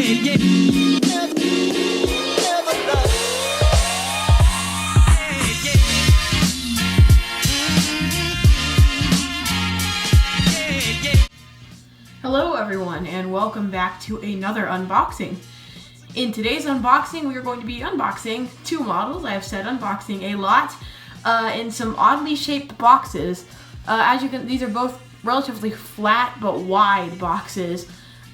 Hello everyone, and welcome back to another unboxing. In today's unboxing, we are going to be unboxing two models. I have said unboxing a lot, in some oddly shaped boxes. As you can, these are both relatively flat but wide boxes,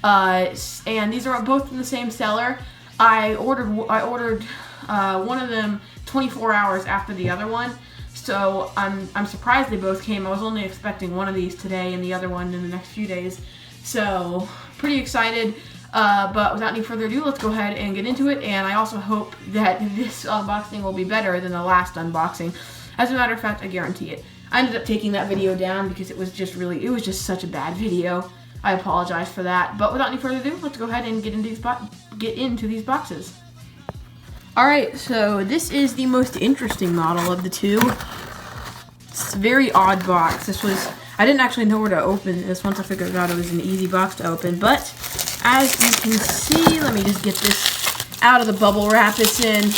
and these are both from the same seller. I ordered one of them 24 hours after the other one, so I'm surprised they both came. I was only expecting one of these today and the other one in the next few days. So, pretty excited, but without any further ado, let's go ahead and get into it, and I also hope that this unboxing will be better than the last unboxing. As a matter of fact, I guarantee it. I ended up taking that video down because it was just such a bad video. I apologize for that, but without any further ado, let's go ahead and get into these boxes. Alright, so this is the most interesting model of the two. It's a very odd box. I didn't actually know where to open this once I figured out it was an easy box to open, but as you can see, let me just get this out of the bubble wrap it's in.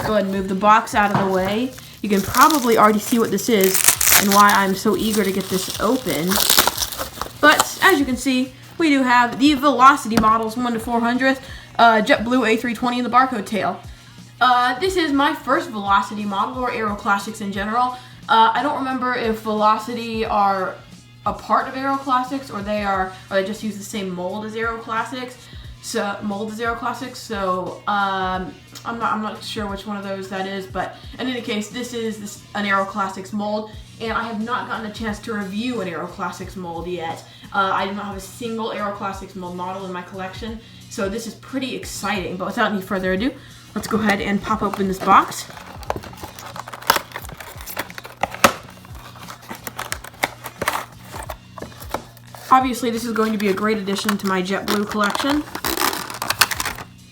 Go ahead and move the box out of the way. You can probably already see what this is and why I'm so eager to get this open. But as you can see, we do have the Velocity models 1 to 400th, JetBlue A320 and the barcode tail. This is my first Velocity model, or Aero Classics in general. I don't remember if Velocity are a part of Aero Classics or they just use the same mold as Aero Classics. So I'm not sure which one of those that is, but in any case, this is an Aero Classics mold, and I have not gotten a chance to review an Aero Classics mold yet. I do not have a single Aero Classics mold model in my collection, so this is pretty exciting. But without any further ado, let's go ahead and pop open this box. Obviously, this is going to be a great addition to my JetBlue collection.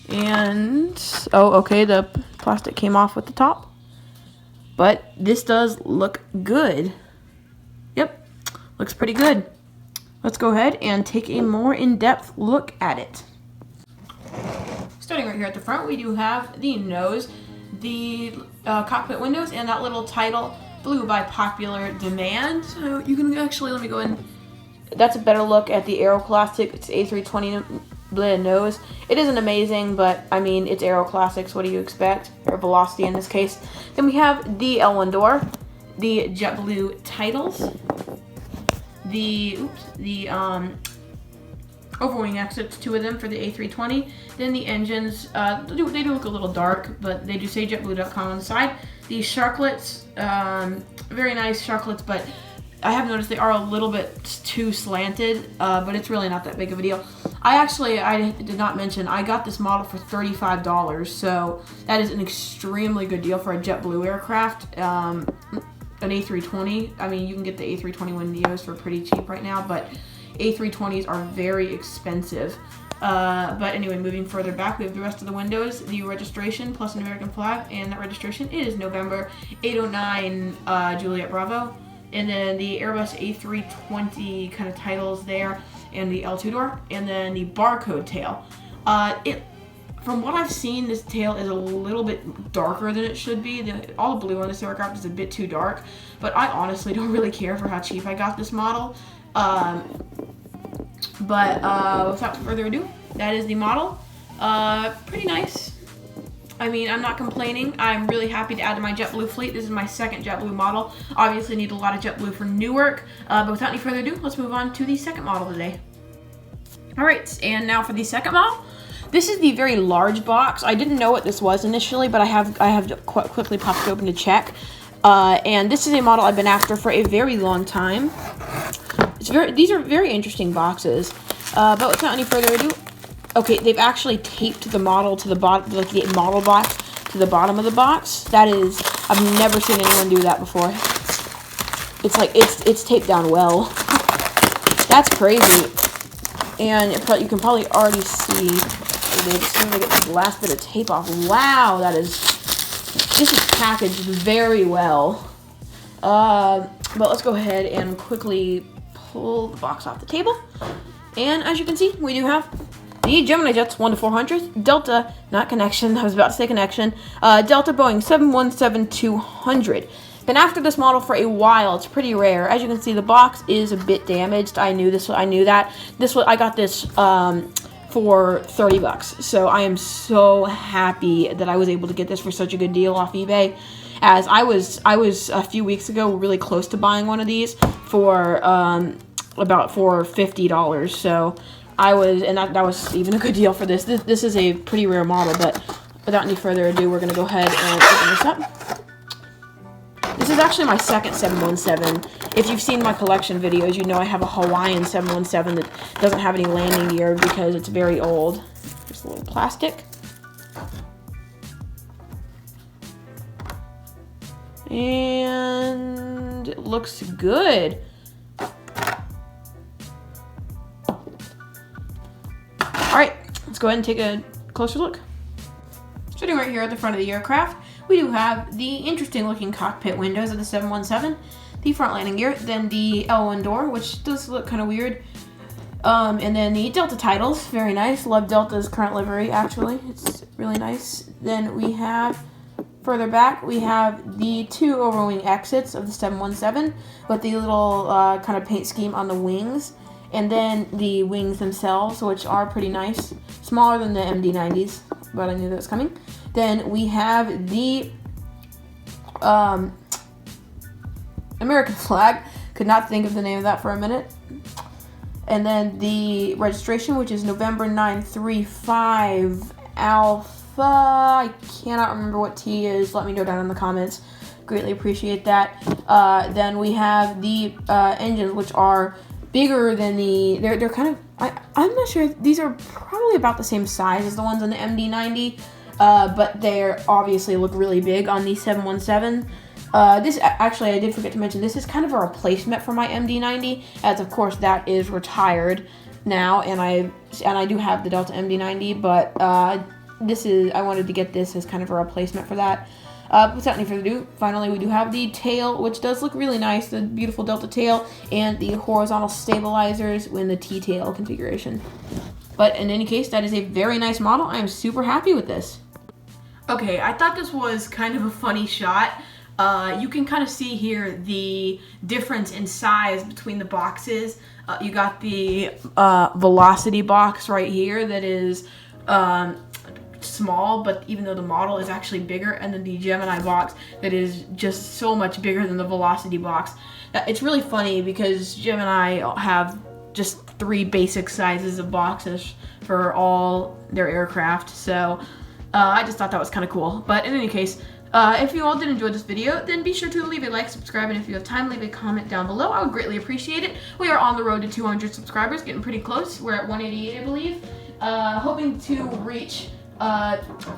And, oh, okay, the plastic came off with the top. But this does look good. Yep, looks pretty good. Let's go ahead and take a more in-depth look at it. Starting right here at the front, we do have the nose, the cockpit windows, and that little title, "Blue by popular demand." So you can actually, let me go in. That's a better look at the Aero Classics A320 nose. It isn't amazing, but I mean, it's Aero Classics. What do you expect? Or Velocity in this case. Then we have the L1 door, the JetBlue titles, the overwing exits, 2 of them for the A320. Then the engines, they do look a little dark, but they do say JetBlue.com on the side. The sharklets, very nice sharklets, but I have noticed they are a little bit too slanted, but it's really not that big of a deal. I did not mention, I got this model for $35, so that is an extremely good deal for a JetBlue aircraft. An A320, I mean, you can get the A320 windows for pretty cheap right now, but A320s are very expensive. But anyway, moving further back, we have the rest of the windows, the registration plus an American flag, and that registration is November 809 Juliet Bravo. And then the Airbus A320 kind of titles there, and the L2 door, and then the barcode tail. From what I've seen, this tail is a little bit darker than it should be. All the blue on this aircraft is a bit too dark, but I honestly don't really care for how cheap I got this model. Without further ado, that is the model. Pretty nice. I mean, I'm not complaining. I'm really happy to add to my JetBlue fleet. This is my second JetBlue model. Obviously need a lot of JetBlue for Newark, but without any further ado, let's move on to the second model today. Alright, and now for the second model. This is the very large box. I didn't know what this was initially, but I have quickly popped it open to check. And this is a model I've been after for a very long time. These are very interesting boxes. But without any further ado, okay, they've actually taped the model to the bottom, like the model box to the bottom of the box. That is, I've never seen anyone do that before. It's like, it's taped down well. That's crazy. And you can probably already see, as soon as I get the last bit of tape off, wow, this is packaged very well. But let's go ahead and quickly pull the box off the table. And as you can see, we do have the the Gemini Jets 1 to 400, Delta, not connection, I was about to say connection, Delta Boeing 717-200. Been after this model for a while. It's pretty rare. As you can see, the box is a bit damaged. I knew that. I got this for $30. So I am so happy that I was able to get this for such a good deal off eBay. As I was a few weeks ago really close to buying one of these for about $50. So I was, and that was even a good deal for this. This is a pretty rare model, but without any further ado, we're gonna go ahead and open this up. This is actually my second 717. If you've seen my collection videos, you know I have a Hawaiian 717 that doesn't have any landing gear because it's very old. Just a little plastic. And it looks good. Alright, let's go ahead and take a closer look. Sitting right here at the front of the aircraft, we do have the interesting looking cockpit windows of the 717, the front landing gear, then the L1 door, which does look kind of weird, and then the Delta titles, very nice. Love Delta's current livery, actually. It's really nice. Then we have, further back, we have the two overwing exits of the 717 with the little kind of paint scheme on the wings, and then the wings themselves, which are pretty nice. Smaller than the MD-90s, but I knew that was coming. Then we have the American flag. Could not think of the name of that for a minute. And then the registration, which is November 935 Alpha. I cannot remember what T is. Let me know down in the comments. Greatly appreciate that. Then we have the engines, which are bigger than the, they're kind of, I'm not sure, these are probably about the same size as the ones on the MD-90, but they obviously look really big on the 717. This, actually, I did forget to mention, this is kind of a replacement for my MD-90, as of course that is retired now, and I do have the Delta MD-90, but I wanted to get this as kind of a replacement for that. Without any further ado, finally we do have the tail, which does look really nice, the beautiful Delta tail, and the horizontal stabilizers in the T-tail configuration. But in any case, that is a very nice model. I am super happy with this. Okay, I thought this was kind of a funny shot. You can kind of see here the difference in size between the boxes. You got the Velocity box right here that is small, but even though the model is actually bigger, and then the Gemini box that is just so much bigger than the Velocity box. It's really funny because Gemini have just 3 basic sizes of boxes for all their aircraft, so I just thought that was kind of cool. But in any case, if you all did enjoy this video, then be sure to leave a like, subscribe, and if you have time, leave a comment down below. I would greatly appreciate it. We are on the road to 200 subscribers, getting pretty close. We're at 188, I believe. Hoping to reach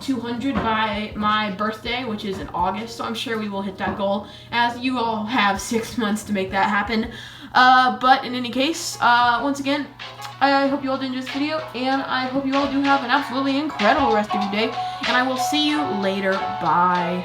200 by my birthday, which is in August, so I'm sure we will hit that goal, as you all have 6 months to make that happen. But in any case, once again, I hope you all did enjoy this video, and I hope you all do have an absolutely incredible rest of your day, and I will see you later. Bye.